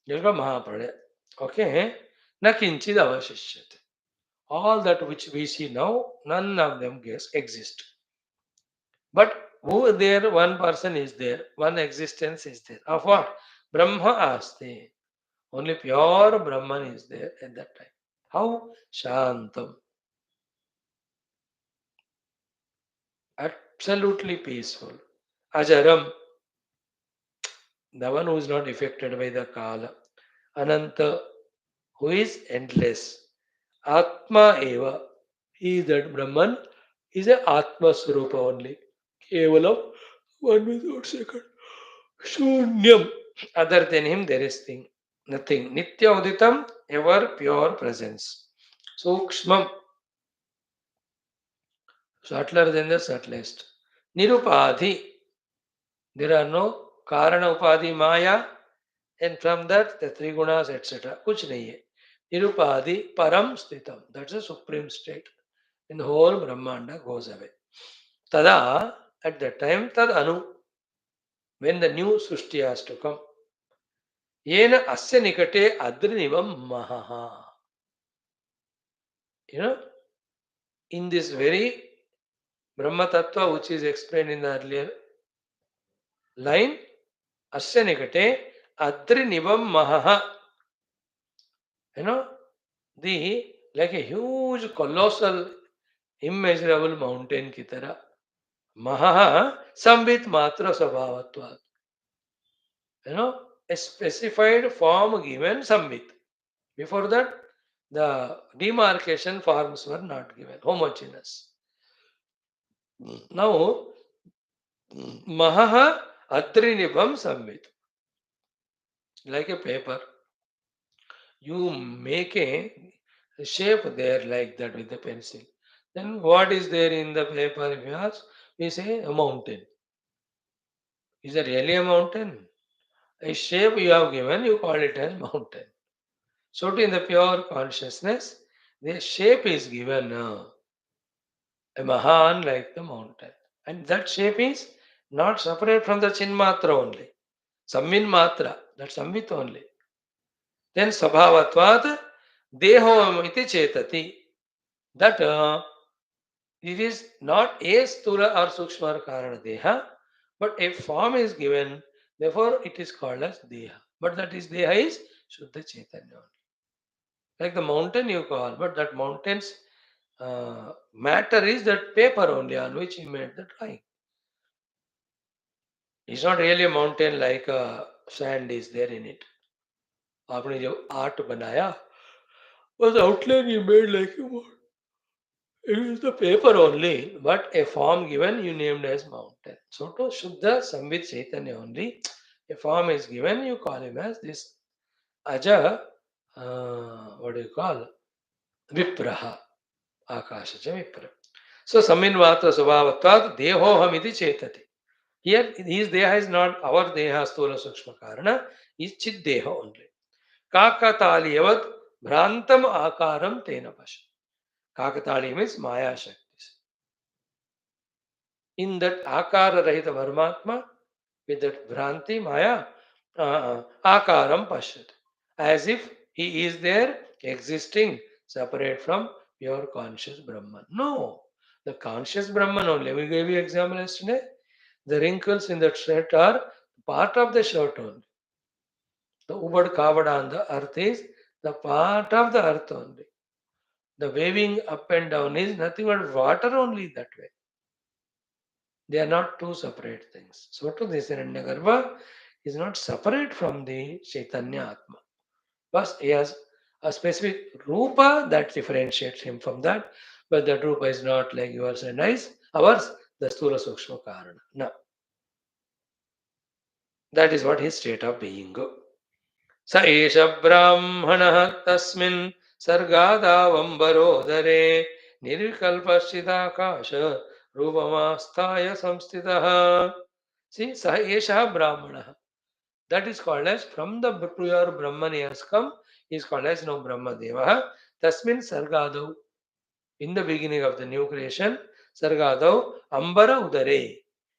There was Mahapralaya. Okay? Na kinchid avashishyate. All that which we see now, none of them exist. But who there, one person is there, one existence is there. Of what? Brahma aste. Only pure Brahman is there at that time. How? Shantam. Absolutely peaceful. Ajaram. The one who is not affected by the Kala. Ananta, who is endless. Atma eva. He is that Brahman is a Atma Swarupa only. Kevalam, one without second. Shunyam. Other than him, there is thing. Nothing. Nitya Uditam, ever pure presence. Sukshmam, subtler than the subtlest. Nirupadhi, there are no Karana Upadhi Maya, and from that the three gunas, etc. Kuch nahi hai. Nirupadhi Param Sthitam, that's the supreme state. And the whole Brahmanda goes away. Tada, at that time, Tad Anu, when the new Srushti has to come. Yena Asya Nikate Adrinivam Mahaha. You know, in this very Brahma Tattva, which is explained in the earlier line, Asya Nikate Adrinivam Mahaha. You know, the like a huge, colossal, immeasurable mountain ki tarah. Mahaha Sambit Matra Sabhavatva. A specified form given Sambit. Before that, the demarcation forms were not given, homogeneous. Now, Mahaha Adrinibham Sambit. Like a paper. You make a shape there like that with the pencil. Then what is there in the paper? If you ask, we say a mountain. Is it really a mountain? A shape you have given, you call it as mountain. So in the pure consciousness, the shape is given a Mahan like the mountain. And that shape is not separate from the Chinmatra only. Sammin Matra, that's Samvit only. Then Sabhavatvat Deho iti Chetati. That it is not a Sthula or Sukshma or Karana Deha, but a form is given, therefore it is called as Deha. But that is Deha is Shuddha Chaitanya only. Like the mountain you call, but that mountain's matter is that paper only on which he made the drawing. It's not really a mountain like sand is there in it. आपने जो art बनाया was outline you made like a mountain. It is the paper only, but a form given you named as mountain. So to Shuddha Samvit Chaitanya only, a form is given, you call him as this Aja, what do you call? Vipraha, Akashaja Vipra. So Saminvatra Subhavatvat Dehohamiti Chetati. Here his Deha is not our Deha Stula Sukshma Karana, is Chid Deha only. Kakataliyavat Bhrantam Akaram Tena Pasha. Kakatali means Maya Shakti. In that Akara Rahita Varmatma, with that Bhranti Maya, Akaram Pashat. As if he is there existing separate from pure conscious Brahman. No, the conscious Brahman only. We gave you example yesterday. The wrinkles in that shirt are part of the shirt only. The Ubad Kavada on the earth is the part of the earth only. The waving up and down is nothing but water only that way. They are not two separate things. So too this Hiranyagarbha is not separate from the Chaitanya Atma. But he has a specific rupa that differentiates him from that. But that rupa is not like yours and ours, the Sthula Sukshma Karana. No. That is what his state of being. स एष ब्राह्मणः तस्मिन् सर्गादावम्बरोदरे निर्विकल्पश्चिदाकाश रूपमास्थाय संस्थितः. See, स एषः ब्राह्मणः. That is called as, from the pure Brahman he has come, he is called as no Brahmadeva. Tasmin Sargadau. In the beginning of the new creation, Sargadau Ambara Udare.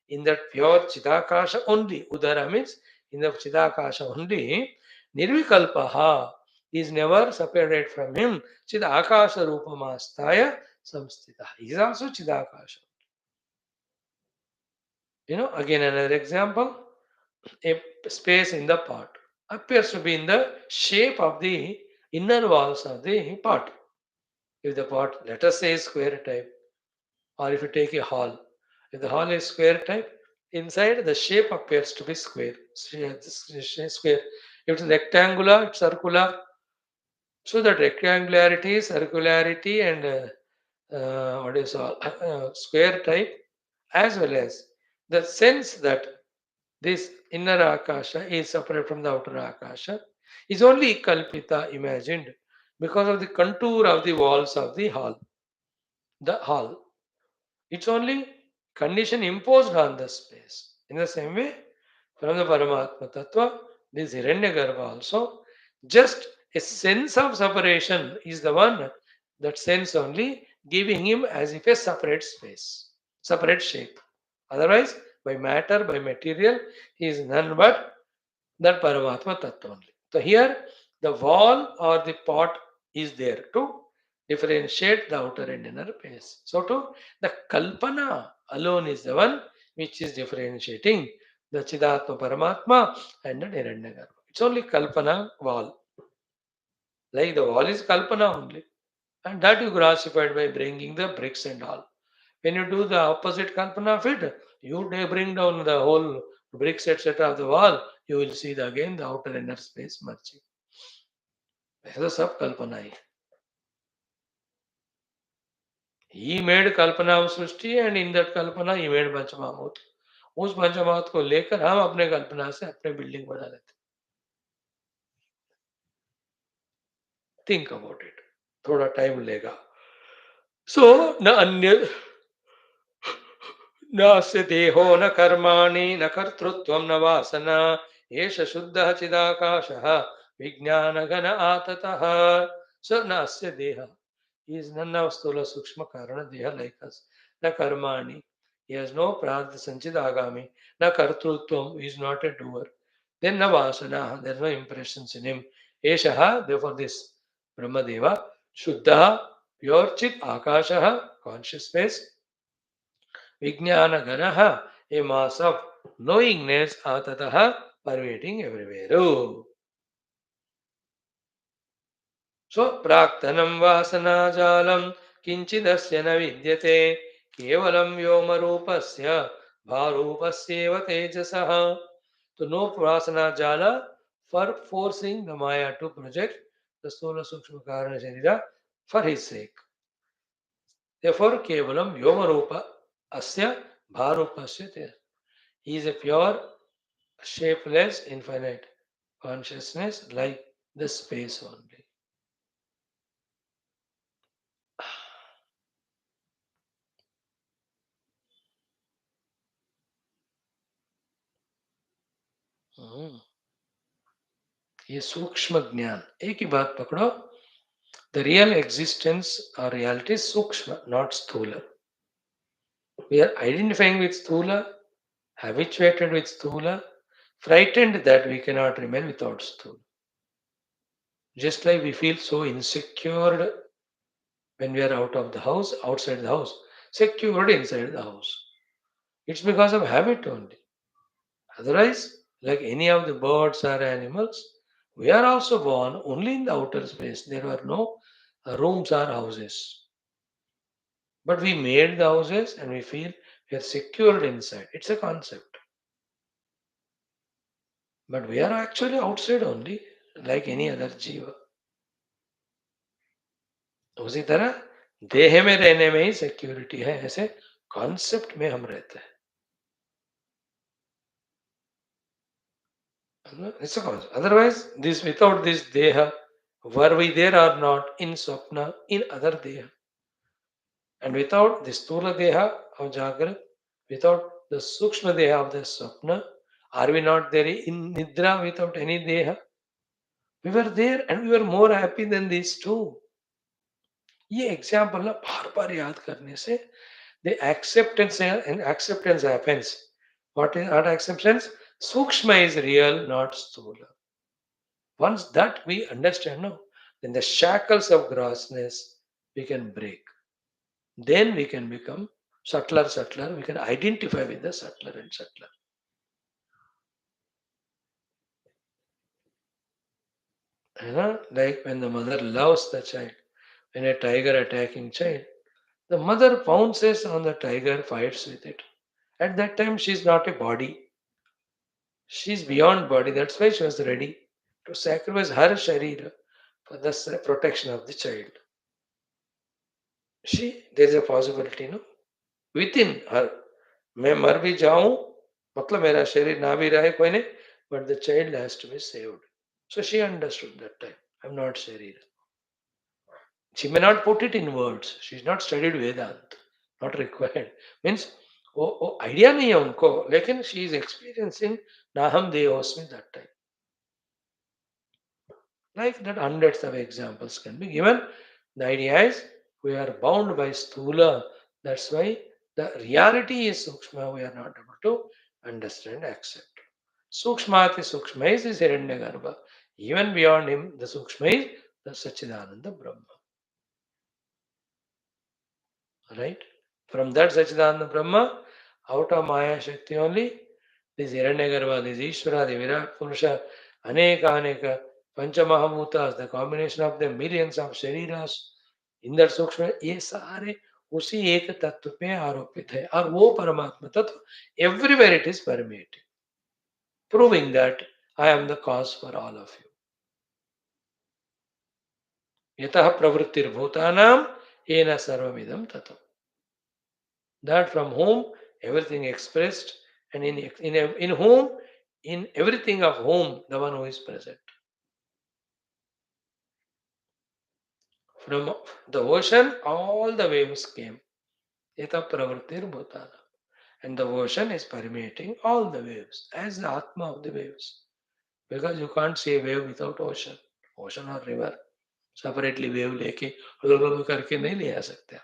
In that pure Chidakasha only. Udara means in the Chidakasha only. Nirvikalpaha is never separated from him. Chidakasha Rupamastaya Samstita. He is also Chidakasha. Again another example. A space in the pot appears to be in the shape of the inner walls of the pot. If the pot, let us say, is square type, or if you take a hall, if the hall is square type, inside the shape appears to be square. Square. If it's rectangular, it's circular. So that rectangularity, circularity, and what is square type, as well as the sense that this inner akasha is separate from the outer akasha, is only kalpita, imagined, because of the contour of the walls of the hall. The hall. It's only condition imposed on the space. In the same way, from the Paramatma Tattva, this Hiranyagarbha also, just a sense of separation is the one, that sense only giving him as if a separate space, separate shape. Otherwise, by matter, by material, he is none but that Paramatma Tattva only. So here, the wall or the pot is there to differentiate the outer and inner space. So too, the Kalpana alone is the one which is differentiating the Chidatma Paramatma and the Hiranyagarbha. It's only Kalpana wall. Like the wall is Kalpana only. And that you grassified by bringing the bricks and all. When you do the opposite Kalpana of it, you bring down the whole bricks etc. of the wall, you will see again the outer inner space merging. This is a Kalpana. He made Kalpana of Srushti, and in that Kalpana he made Panchamahamut. उस पंचमावत को लेकर हम अपने कल्पना से अपने building बना लेते. Think about it. थोड़ा टाइम लेगा. सो न अन्य नास्य देहो न कर्माणि न कर्तृत्वं न वासना एष शुद्धः चिदाकाशः विज्ञानघन आततः. So नास्य देह. He is none of Stula Sukshma Karana Deha like us. Na Karmani. He has no Prartha Sanchidagami. Na Kartrutvam. He is not a doer. Then na Vasana. There are no impressions in him. Eshaha. Therefore this Brahmadeva. Shuddha. Pure Chit Akashaha. Conscious space. Vijnana Ganaha. A mass of knowingness. Atataha. Pervading everywhere. Oh. स्वप्राक्तनं वासनाजालं किञ्चिदस्य न विद्यते केवलं व्योमरूपस्य भारूपस्येव तेजसः. So no vasana jala for forcing the Maya to project the Stula Sukshma Karana Sharira for his sake. Therefore, kevalam vyomarupa asya bharupasya teja. He is a pure, shapeless, infinite consciousness like the space only. ये सूक्ष्म ज्ञान. एक ही बात पकड़ो. The real existence or reality is sukshma, not sthula. We are identifying with sthula, habituated with sthula, frightened that we cannot remain without sthula. Just like we feel so insecure when we are out of the house, outside the house, secured inside the house. It's because of habit only. Otherwise, like any of the birds or animals, We are also born only in the outer space. There were no rooms or houses. But we made the houses and we feel we are secured inside. It's a concept. But we are actually outside only, like any other jiva. उसी तरह देह में रहने में ही security है, ऐसे concept में हम रहते हैं. It's a concept. Otherwise, this without this deha, were we there or not in swapna, in other deha, and without the stula deha of Jagrat, without the sukshma deha of the swapna, are we not there in nidra without any deha? We were there and we were more happy than these two. ये example ना बार बार याद करने से the acceptance happens. What is not acceptance? Sukshma is real, not stula. Once that we understand, no, then the shackles of grossness we can break. Then we can become subtler, subtler. We can identify with the subtler and subtler. You know, like when the mother loves the child, when a tiger attacking child, the mother pounces on the tiger, fights with it. At that time, she's not a body. She's beyond body. That's why she was ready to sacrifice her sharira for the protection of the child. There's a possibility, no? Within her. मैं मर भी जाऊं मतलब मेरा शरीर ना भी रहे कोई नहीं, but the child has to be saved. So she understood that time. I'm not sharira. She may not put it in words. She's not studied Vedanta. Not required. Means वो आइडिया नहीं है उनको, लेकिन शी इज एक्सपीरियंसिंग नाहम देहोस्मि that time. Like that, hundreds of examples can be given. The idea is we are bound by sthula. That's why the reality is sukshma. We are not able to understand, accept. Sukshmati sukshma is Hiranyagarbha. Even beyond him, the sukshma is the Sachidananda Brahma. Right? From that Sachidananda Brahma, out of Maya Shakti only, this Hiranyagarbha, this Ishvara, the Virat Purusha, Aneka, Panchamahabhutas, the combination of the millions of Shariras, इन दर सूक्ष्म ये सारे उसी एक तत्व पे आरोपित है और वो परमात्मा तत्व everywhere it is permeated, proving that I am the cause for all of you. यतः प्रवृत्तिर्भूतानां येन सर्वमिदं ततः. That from whom everything expressed and in whom, in everything of whom, the one who is present. From the ocean all the waves came. Yata pravrittirbhutana. And the ocean is permeating all the waves as the Atma of the waves. Because you can't see a wave without ocean. Ocean or river. Separately wave लेके करके नहीं ले आ सकते.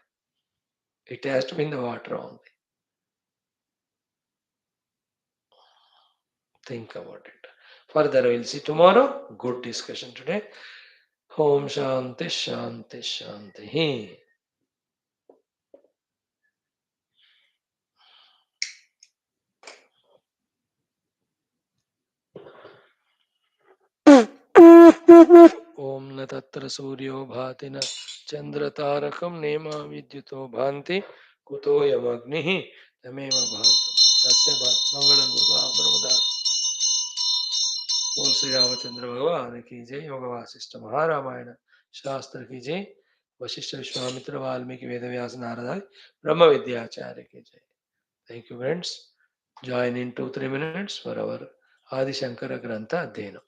It has to be in the water only. Think about it. Further we'll see tomorrow. Good discussion today. Om Shanti Shanti Shanti. ओम न तत्र सूर्यो भाति न चंद्रतारकं नेमा विद्युतो भान्ति कुतोऽयमग्निः तमेव भान्तं तस्य मंगलं गुरुः. बोल श्री रामचंद्र भगवान की जय. योग वासिष्ठ महारामायण शास्त्र की जय. वशिष्ठ विश्वामित्र वाल्मीकि वेद व्यास नारद ब्रह्म विद्याचार्य की जय. Thank you friends. Join in 2-3 minutes for our Adi Shankara Grantha Adhyayana.